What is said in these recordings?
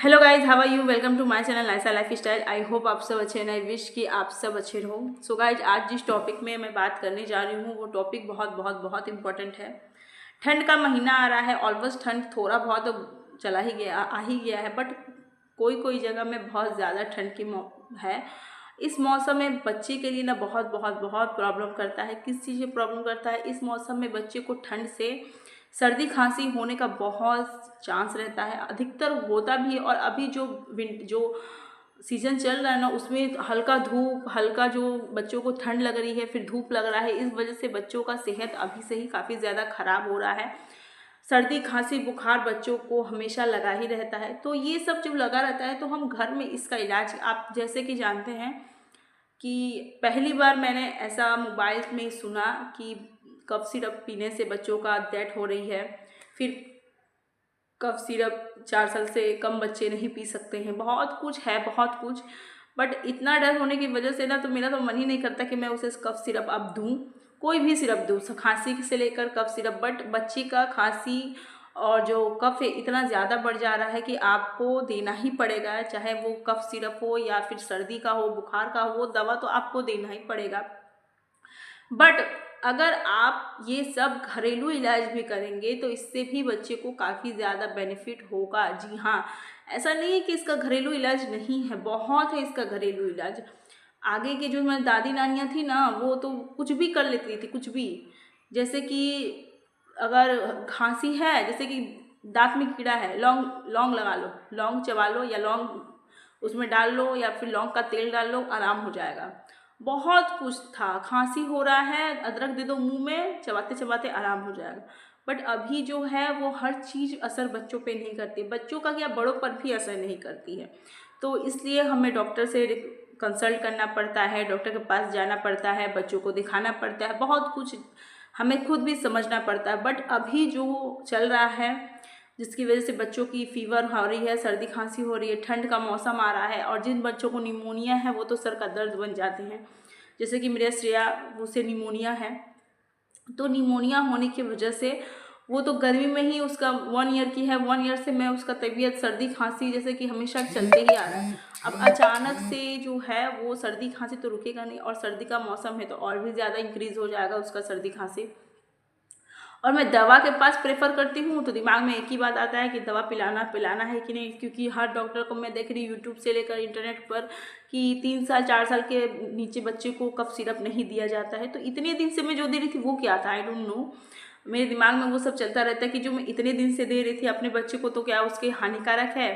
Hello guys, how are you? Welcome to my channel Naisa lifestyle. I hope आप सब अच्छे हैं। I wish कि आप सब अच्छे रहो। सो गाइज, आज जिस टॉपिक में मैं बात करने जा रही हूँ वो टॉपिक बहुत बहुत बहुत इंपॉर्टेंट है। ठंड का महीना आ रहा है। ऑलमोस्ट ठंड थोड़ा बहुत तो चला ही गया, आ ही गया है, बट कोई कोई जगह में बहुत ज़्यादा ठंड की है। इस मौसम में बच्चे के लिए ना बहुत बहुत बहुत प्रॉब्लम करता है। किस चीज़ में प्रॉब्लम करता है? इस मौसम में बच्चे को ठंड से सर्दी खांसी होने का बहुत चांस रहता है। अधिकतर होता भी है। और अभी जो सीज़न चल रहा है ना, उसमें हल्का धूप, हल्का जो बच्चों को ठंड लग रही है, फिर धूप लग रहा है, इस वजह से बच्चों का सेहत अभी से ही काफ़ी ज़्यादा ख़राब हो रहा है। सर्दी खांसी बुखार बच्चों को हमेशा लगा ही रहता है। तो ये सब जब लगा रहता है तो हम घर में इसका इलाज, आप जैसे कि जानते हैं कि पहली बार मैंने ऐसा मोबाइल में सुना कि कफ सिरप पीने से बच्चों का डेथ हो रही है। फिर कफ सिरप 4 साल से कम बच्चे नहीं पी सकते हैं। बहुत कुछ है, बहुत कुछ। बट इतना डर होने की वजह से ना, तो मेरा तो मन ही नहीं करता कि मैं उसे कफ सिरप अब दूँ। कोई भी सिरप दूँ, खांसी से लेकर कफ सिरप। बट बच्ची का खांसी और जो कफ है इतना ज़्यादा बढ़ जा रहा है कि आपको देना ही पड़ेगा। चाहे वो कफ सिरप हो या फिर सर्दी का हो, बुखार का हो, वो दवा तो आपको देना ही पड़ेगा। बट अगर आप ये सब घरेलू इलाज भी करेंगे तो इससे भी बच्चे को काफ़ी ज़्यादा बेनिफिट होगा। जी हाँ, ऐसा नहीं है कि इसका घरेलू इलाज नहीं है, बहुत है इसका घरेलू इलाज। आगे के जो हमारी दादी नानियाँ थी ना, वो तो कुछ भी कर लेती थी, कुछ भी। जैसे कि अगर खांसी है, जैसे कि दांत में कीड़ा है, लौंग लौंग लगा लो, लौंग चबा लो या लौंग उसमें डाल लो या फिर लौंग का तेल डाल लो, आराम हो जाएगा। बहुत कुछ था। खांसी हो रहा है, अदरक दे दो मुंह में, चबाते चबाते आराम हो जाएगा। बट अभी जो है वो हर चीज़ असर बच्चों पे नहीं करती, बच्चों का क्या बड़ों पर भी असर नहीं करती है। तो इसलिए हमें डॉक्टर से कंसल्ट करना पड़ता है, डॉक्टर के पास जाना पड़ता है, बच्चों को दिखाना पड़ता है, बहुत कुछ हमें खुद भी समझना पड़ता है। बट अभी जो चल रहा है, जिसकी वजह से बच्चों की फीवर हो रही है, सर्दी खांसी हो रही है, ठंड का मौसम आ रहा है, और जिन बच्चों को निमोनिया है वो तो सर का दर्द बन जाते हैं। जैसे कि मेरे श्रेया, उसे निमोनिया है। तो निमोनिया होने की वजह से वो तो गर्मी में ही, उसका 1 ईयर की है, 1 ईयर से मैं उसका तबीयत सर्दी खांसी जैसे कि हमेशा चलते ही आ रहा है। अब अचानक से जो है वो सर्दी खांसी तो रुकेगा नहीं, और सर्दी का मौसम है तो और भी ज़्यादा इंक्रीज़ हो जाएगा उसका सर्दी खांसी। और मैं दवा के पास प्रेफर करती हूँ तो दिमाग में एक ही बात आता है कि दवा पिलाना पिलाना है कि नहीं, क्योंकि हर डॉक्टर को मैं देख रही यूट्यूब से लेकर इंटरनेट पर कि 3 साल 4 साल के नीचे बच्चे को कफ सिरप नहीं दिया जाता है। तो इतने दिन से मैं जो दे रही थी वो क्या था, आई डोंट नो। मेरे दिमाग में वो सब चलता रहता है कि जो मैं इतने दिन से दे रही थी अपने बच्चे को, तो क्या उसके हानिकारक है।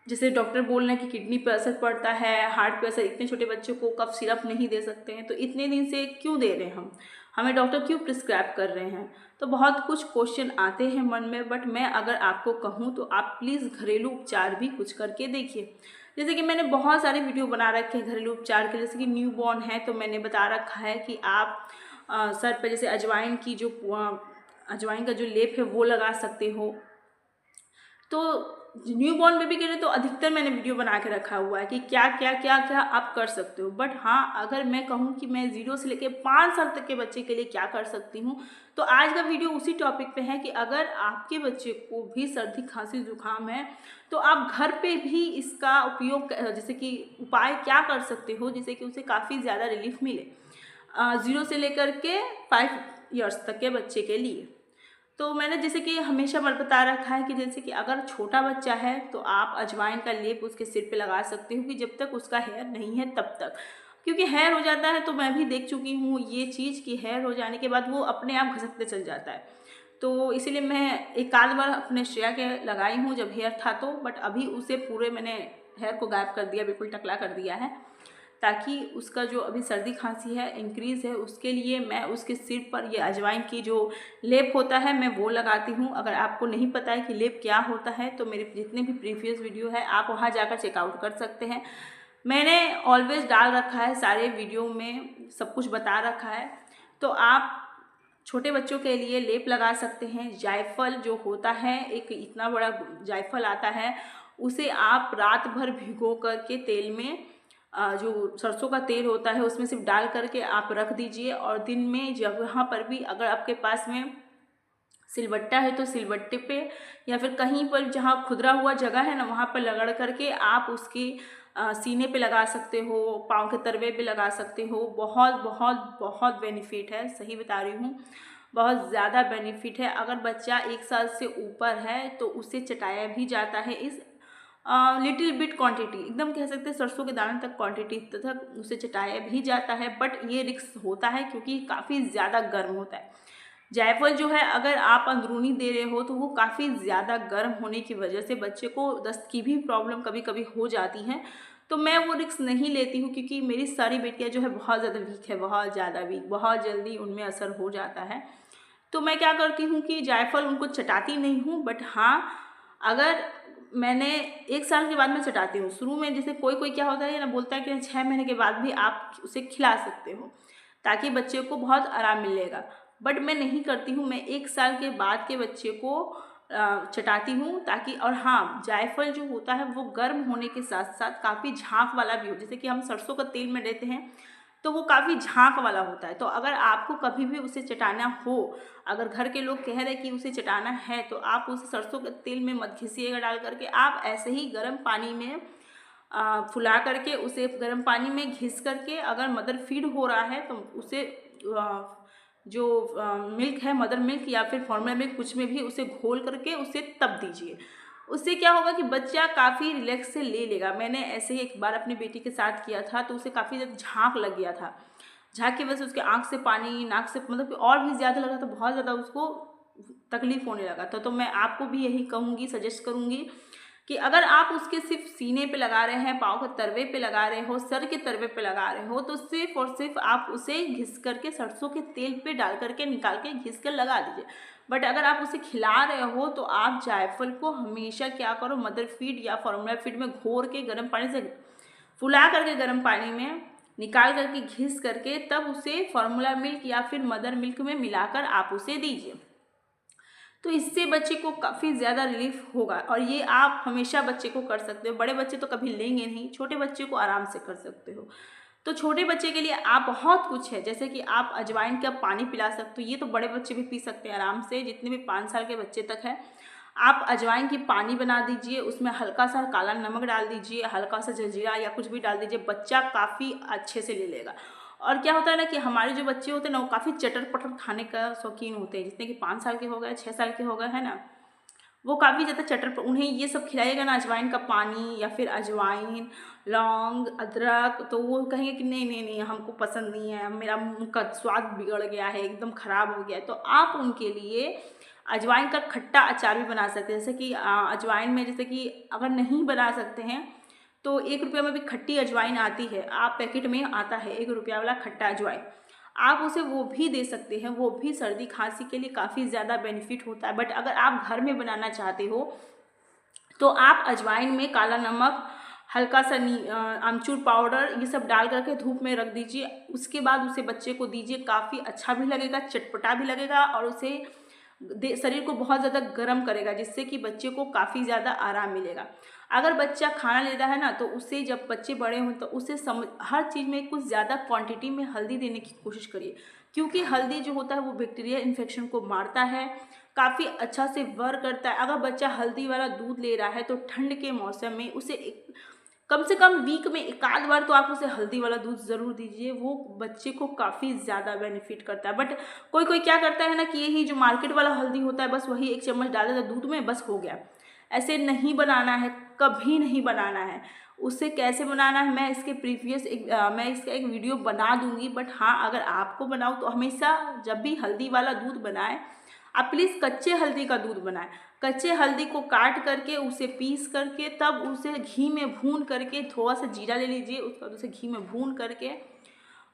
जैसे डॉक्टर बोल रहे हैं कि किडनी पर असर पड़ता है, हार्ट पे असर, इतने छोटे बच्चे को कफ सिरप नहीं दे सकते हैं, तो इतने दिन से क्यों दे रहे हैं हम, हमें डॉक्टर क्यों प्रिस्क्राइब कर रहे हैं। तो बहुत कुछ क्वेश्चन आते हैं मन में। बट मैं अगर आपको कहूँ तो आप प्लीज़ घरेलू उपचार भी कुछ करके देखिए। जैसे कि मैंने बहुत सारे वीडियो बना रखे हैं घरेलू उपचार के। जैसे कि न्यू बॉर्न है तो मैंने बता रखा है कि आप सर पे जैसे अजवाइन का जो लेप है वो लगा सकते हो। तो न्यू बॉर्न बेबी के लिए तो अधिकतर मैंने वीडियो बना के रखा हुआ है कि क्या क्या क्या क्या आप कर सकते हो। बट हाँ, अगर मैं कहूँ कि मैं 0 से लेकर 5 साल तक के बच्चे के लिए क्या कर सकती हूँ, तो आज का वीडियो उसी टॉपिक पे है कि अगर आपके बच्चे को भी सर्दी खांसी जुकाम है तो आप घर पे भी इसका उपयोग, जैसे कि उपाय क्या कर सकते हो जिससे कि उसे काफ़ी ज़्यादा रिलीफ मिले 0 से लेकर के 5 ईयर्स तक के बच्चे के लिए। तो मैंने जैसे कि हमेशा बता रखा है कि जैसे कि अगर छोटा बच्चा है तो आप अजवाइन का लेप उसके सिर पे लगा सकते हो कि जब तक उसका हेयर नहीं है तब तक। क्योंकि हेयर हो जाता है तो मैं भी देख चुकी हूँ ये चीज़ कि हेयर हो जाने के बाद वो अपने आप घसकते चल जाता है। तो इसीलिए मैं एक आध बार अपने श्रेया के लगाई हूँ जब हेयर था तो। बट अभी उसे पूरे मैंने हेयर को गायब कर दिया, बिल्कुल टकला कर दिया है, ताकि उसका जो अभी सर्दी खांसी है इंक्रीज़ है, उसके लिए मैं उसके सिर पर ये अजवाइन की जो लेप होता है मैं वो लगाती हूँ। अगर आपको नहीं पता है कि लेप क्या होता है तो मेरे जितने भी प्रीवियस वीडियो है आप वहाँ जाकर चेकआउट कर सकते हैं। मैंने ऑलवेज डाल रखा है, सारे वीडियो में सब कुछ बता रखा है। तो आप छोटे बच्चों के लिए लेप लगा सकते हैं। जायफल जो होता है, एक इतना बड़ा जायफल आता है, उसे आप रात भर भिगो करके तेल में, जो सरसों का तेल होता है उसमें सिर्फ डाल करके आप रख दीजिए। और दिन में जब यहाँ पर भी अगर आपके पास में सिलबट्टा है तो सिलबट्टे पे या फिर कहीं पर जहाँ खुदरा हुआ जगह है ना वहाँ पर रगड़ करके आप उसके सीने पे लगा सकते हो, पाँव के तलवे पे लगा सकते हो। बहुत बहुत बहुत बेनिफिट है, सही बता रही हूँ, बहुत ज़्यादा बेनिफिट है। अगर बच्चा 1 साल से ऊपर है तो उसे चटाया भी जाता है इस लिटिल बिट क्वांटिटी, एकदम कह सकते हैं सरसों के दाने तक क्वांटिटी तक उसे चटाया भी जाता है। बट ये रिस्क होता है क्योंकि काफ़ी ज़्यादा गर्म होता है। जायफल जो है अगर आप अंदरूनी दे रहे हो तो वो काफ़ी ज़्यादा गर्म होने की वजह से बच्चे को दस्त की भी प्रॉब्लम कभी कभी हो जाती है। तो मैं वो रिस्क नहीं लेती हूँ क्योंकि मेरी सारी बेटियाँ जो है बहुत ज़्यादा वीक है, बहुत ज़्यादा वीक, बहुत जल्दी उनमें असर हो जाता है। तो मैं क्या करती हूँ कि जायफल उनको चटाती नहीं हूँ, बट हाँ अगर मैंने 1 साल के बाद मैं चटाती हूँ। शुरू में जैसे कोई कोई क्या होता है ना, बोलता है कि 6 महीने के बाद भी आप उसे खिला सकते हो ताकि बच्चे को बहुत आराम मिलेगा। बट मैं नहीं करती हूँ, मैं 1 साल के बाद के बच्चे को चटाती हूँ ताकि, और हाँ जायफल जो होता है वो गर्म होने के साथ साथ काफ़ी झाग वाला भी हो। जैसे कि हम सरसों का तेल में देते हैं तो वो काफ़ी झाग वाला होता है। तो अगर आपको कभी भी उसे चटाना हो, अगर घर के लोग कह रहे कि उसे चटाना है तो आप उसे सरसों के तेल में मत घिसिएगा डाल करके, आप ऐसे ही गर्म पानी में फुला करके उसे गर्म पानी में घिस करके, अगर मदर फीड हो रहा है तो उसे जो मिल्क है, मदर मिल्क या फिर फॉर्मूला मिल्क, कुछ में भी उसे घोल करके उसे तब दीजिए। उससे क्या होगा कि बच्चा काफ़ी रिलैक्स से ले लेगा। मैंने ऐसे ही एक बार अपनी बेटी के साथ किया था तो उसे काफ़ी ज़्यादा झाग लग गया था। झाग की वजह से उसके आँख से पानी, नाक से, मतलब कि और भी ज़्यादा लगा था, बहुत ज़्यादा उसको तकलीफ़ होने लगा था। तो मैं आपको भी यही कहूँगी, सजेस्ट करूँगी कि अगर आप उसके सिर्फ सीने पे लगा रहे हैं, पाँव के तलवे पे लगा रहे हो, सर के तलवे पे लगा रहे हो, तो सिर्फ और सिर्फ आप उसे घिस करके सरसों के तेल पे डाल करके निकाल के घिस कर लगा दीजिए। बट अगर आप उसे खिला रहे हो तो आप जायफल को हमेशा क्या करो, मदर फीड या फॉर्मूला फीड में घोर के गर्म पानी से फुला करके गर्म पानी में निकाल करके घिस करके तब उसे फॉर्मूला मिल्क या फिर मदर मिल्क में मिलाकर आप उसे दीजिए। तो इससे बच्चे को काफ़ी ज़्यादा रिलीफ होगा। और ये आप हमेशा बच्चे को कर सकते हो, बड़े बच्चे तो कभी लेंगे नहीं, छोटे बच्चे को आराम से कर सकते हो। तो छोटे बच्चे के लिए आप बहुत कुछ है, जैसे कि आप अजवाइन का पानी पिला सकते हो, ये तो बड़े बच्चे भी पी सकते हैं आराम से, जितने भी 5 साल के बच्चे तक है। आप अजवाइन की पानी बना दीजिए, उसमें हल्का सा काला नमक डाल दीजिए, हल्का सा जलजीरा या कुछ भी डाल दीजिए, बच्चा काफ़ी अच्छे से ले लेगा। और क्या होता है ना कि हमारे जो बच्चे होते हैं ना वो काफ़ी चटर पटर खाने का शौकीन होते हैं, जितने कि 5 साल के हो गए, 6 साल के हो गए, है ना, वो काफ़ी ज़्यादा चटर, उन्हें ये सब खिलाइएगा ना, अजवाइन का पानी या फिर अजवाइन, लौंग, अदरक, तो वो कहेंगे कि नहीं नहीं नहीं हमको पसंद नहीं है, मेरा मुँह का स्वाद बिगड़ गया है, एकदम ख़राब हो गया है। तो आप उनके लिए अजवाइन का खट्टा अचार भी बना सकते हैं। जैसे कि अजवाइन में, जैसे कि अगर नहीं बना सकते हैं तो 1 रुपये में भी खट्टी अजवाइन आती है, आप पैकेट में आता है 1 रुपया वाला खट्टा अजवाइन, आप उसे वो भी दे सकते हैं। वो भी सर्दी खांसी के लिए काफ़ी ज़्यादा बेनिफिट होता है। बट अगर आप घर में बनाना चाहते हो तो आप अजवाइन में काला नमक, हल्का सा आमचूर पाउडर, ये सब डाल करके धूप में रख दीजिए। उसके बाद उसे बच्चे को दीजिए, काफ़ी अच्छा भी लगेगा, चटपटा भी लगेगा और उसे शरीर को बहुत ज़्यादा गर्म करेगा, जिससे कि बच्चे को काफ़ी ज़्यादा आराम मिलेगा। अगर बच्चा खाना ले रहा है ना तो उसे, जब बच्चे बड़े हों तो उसे हर चीज़ में कुछ ज़्यादा क्वांटिटी में हल्दी देने की कोशिश करिए, क्योंकि हल्दी जो होता है वो बैक्टीरियल इन्फेक्शन को मारता है, काफ़ी अच्छा से वर्क करता है। अगर बच्चा हल्दी वाला दूध ले रहा है तो ठंड के मौसम में उसे कम से कम वीक में 1 आध बार तो आप उसे हल्दी वाला दूध ज़रूर दीजिए, वो बच्चे को काफ़ी ज़्यादा बेनिफिट करता है। बट कोई कोई क्या करता है ना कि यही जो मार्केट वाला हल्दी होता है बस वही 1 चम्मच डाल देता है दूध में, बस हो गया। ऐसे नहीं बनाना है, कभी नहीं बनाना है। उससे कैसे बनाना है मैं इसके मैं इसका एक वीडियो बना दूंगी। बट हाँ, अगर आपको बनाओ तो हमेशा जब भी हल्दी वाला दूध बनाए आप प्लीज़ कच्चे हल्दी का दूध बनाएं। कच्चे हल्दी को काट करके उसे पीस करके तब उसे घी में भून करके, थोड़ा सा जीरा ले लीजिए, उसके बाद उसे घी में भून करके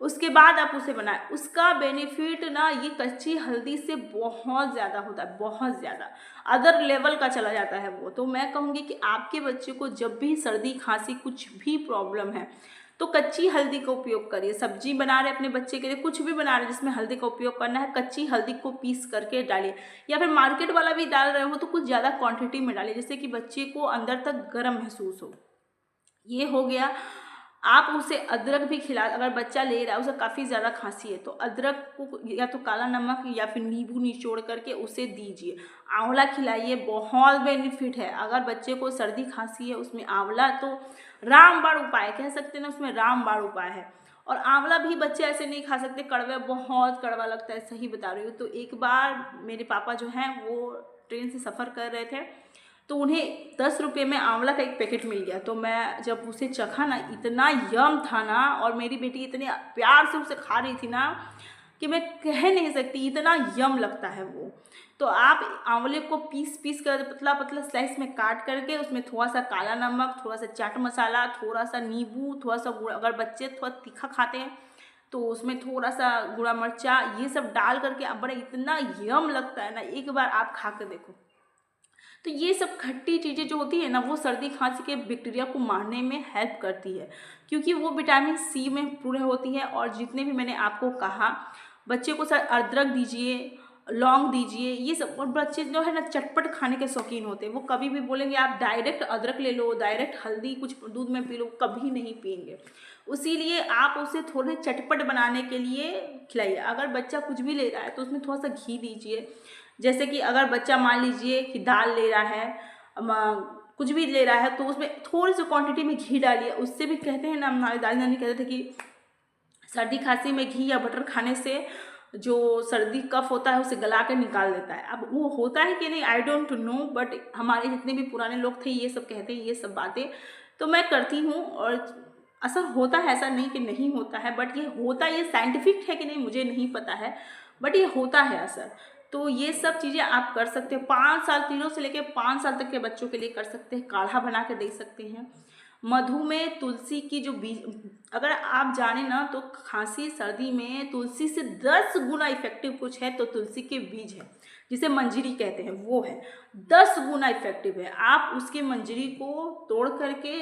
उसके बाद आप उसे बनाएं। उसका बेनिफिट ना ये कच्ची हल्दी से बहुत ज़्यादा होता है, बहुत ज़्यादा अदर लेवल का चला जाता है वो। तो मैं कहूँगी कि आपके बच्चे को जब भी सर्दी खांसी कुछ भी प्रॉब्लम है तो कच्ची हल्दी का उपयोग करिए। सब्जी बना रहे अपने बच्चे के लिए, कुछ भी बना रहे जिसमें हल्दी का उपयोग करना है, कच्ची हल्दी को पीस करके डालिए, या फिर मार्केट वाला भी डाल रहे हो तो कुछ ज़्यादा क्वांटिटी में डालिए, जिससे कि बच्चे को अंदर तक गर्म महसूस हो। ये हो गया आप उसे अदरक भी खिला, अगर बच्चा ले रहा है उसे काफ़ी ज़्यादा खांसी है तो अदरक को या तो काला नमक या फिर नींबू निचोड़ करके उसे दीजिए। आंवला खिलाइए, बहुत बेनिफिट है। अगर बच्चे को सर्दी खांसी है उसमें आंवला तो रामबाण उपाय कह सकते हैं ना, उसमें रामबाण उपाय है। और आंवला भी बच्चे ऐसे नहीं खा सकते, कड़वा, बहुत कड़वा लगता है, सही बता रही हूँ। तो एक बार मेरे पापा जो हैं वो ट्रेन से सफ़र कर रहे थे तो उन्हें 10 रुपये में आंवला का एक पैकेट मिल गया। तो मैं जब उसे चखा ना, इतना यम था ना, और मेरी बेटी इतने प्यार से उसे खा रही थी ना कि मैं कह नहीं सकती, इतना यम लगता है वो। तो आप आंवले को पीस कर पतला पतला स्लाइस में काट करके उसमें थोड़ा सा काला नमक, थोड़ा सा चाट मसाला, थोड़ा सा नींबू, थोड़ा सा गुड़, अगर बच्चे थोड़ा तीखा खाते हैं तो उसमें थोड़ा सा गुड़ा मिर्चा, ये सब डाल करके अब बड़ा इतना यम लगता है ना, एक बार आप खा कर देखो। तो ये सब खट्टी चीज़ें जो होती है ना, वो सर्दी खांसी के बैक्टीरिया को मारने में हेल्प करती है, क्योंकि वो विटामिन सी में पूरे होती है। और जितने भी मैंने आपको कहा, बच्चे को सर अदरक दीजिए, लौंग दीजिए, ये सब। और बच्चे जो है ना चटपट खाने के शौकीन होते हैं, वो कभी भी बोलेंगे आप डायरेक्ट अदरक ले लो, डायरेक्ट हल्दी कुछ दूध में पी लो, कभी नहीं पियेंगे। उसीलिए आप उसे थोड़े चटपट बनाने के लिए खिलाइए। अगर बच्चा कुछ भी ले रहा है तो उसमें थोड़ा सा घी दीजिए। जैसे कि अगर बच्चा मान लीजिए कि दाल ले रहा है, कुछ भी ले रहा है, तो उसमें थोड़ी सी क्वांटिटी में घी डालिए। उससे भी कहते हैं ना, हमारे दादी नानी कहते थे कि सर्दी खांसी में घी या बटर खाने से जो सर्दी कफ होता है उसे गला के निकाल देता है। अब वो होता है कि नहीं, आई डोंट नो, बट हमारे जितने भी पुराने लोग थे ये सब कहते हैं, ये सब बातें तो मैं करती हूँ और असर होता है, ऐसा नहीं कि नहीं होता है, बट ये होता है। ये साइंटिफिक है कि नहीं मुझे नहीं पता है, बट ये होता है असर। तो ये सब चीज़ें आप कर सकते हैं। 5 साल, 3 से लेकर 5 साल तक के बच्चों के लिए कर सकते हैं, काढ़ा बना के दे सकते हैं। मधु में तुलसी की जो बीज, अगर आप जाने ना तो खांसी सर्दी में तुलसी से 10 गुना इफेक्टिव कुछ है तो तुलसी के बीज है, जिसे मंजरी कहते हैं, वो है 10 गुना इफेक्टिव है। आप उसके मंजरी को तोड़ करके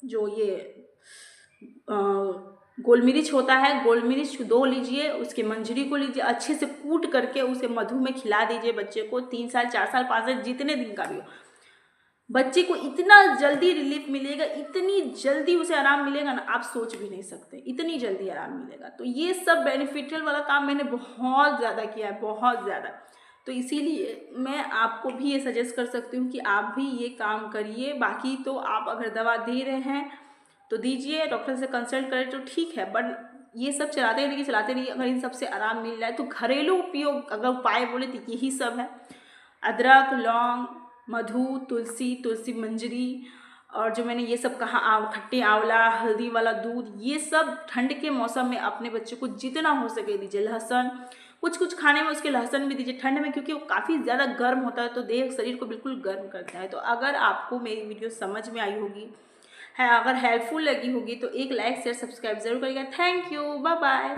जो ये गोल मिर्च होता है, गोल मिर्च 2 लीजिए, उसके मंजरी को लीजिए, अच्छे से कूट करके उसे मधु में खिला दीजिए बच्चे को। 3 साल, 4 साल, 5 साल, जितने दिन का भी हो, बच्चे को इतना जल्दी रिलीफ मिलेगा, इतनी जल्दी उसे आराम मिलेगा ना, आप सोच भी नहीं सकते, इतनी जल्दी आराम मिलेगा। तो ये सब बेनिफिशियल वाला काम मैंने बहुत ज़्यादा किया है, बहुत ज़्यादा। तो इसीलिए मैं आपको भी ये सजेस्ट कर सकती हूँ कि आप भी ये काम करिए। बाकी तो आप अगर दवा दे रहे हैं तो दीजिए, डॉक्टर से कंसल्ट करें तो ठीक है, बट ये सब चलाते रहिए। अगर इन सब से आराम मिल रहा है तो घरेलू उपयोग अगर उपाय बोले तो यही सब है। अदरक, लौंग, मधु, तुलसी मंजरी, और जो मैंने ये सब कहा, खट्टे आंवला, हल्दी वाला दूध, ये सब ठंड के मौसम में अपने बच्चे को जितना हो सके दीजिए। लहसुन, कुछ खाने में उसके लहसुन भी दीजिए ठंड में, क्योंकि वो काफ़ी ज़्यादा गर्म होता है तो देह शरीर को बिल्कुल गर्म करता है। तो अगर आपको मेरी वीडियो समझ में आई होगी है, अगर हेल्पफुल लगी होगी तो एक लाइक शेयर सब्सक्राइब जरूर करिएगा। Thank you, bye bye.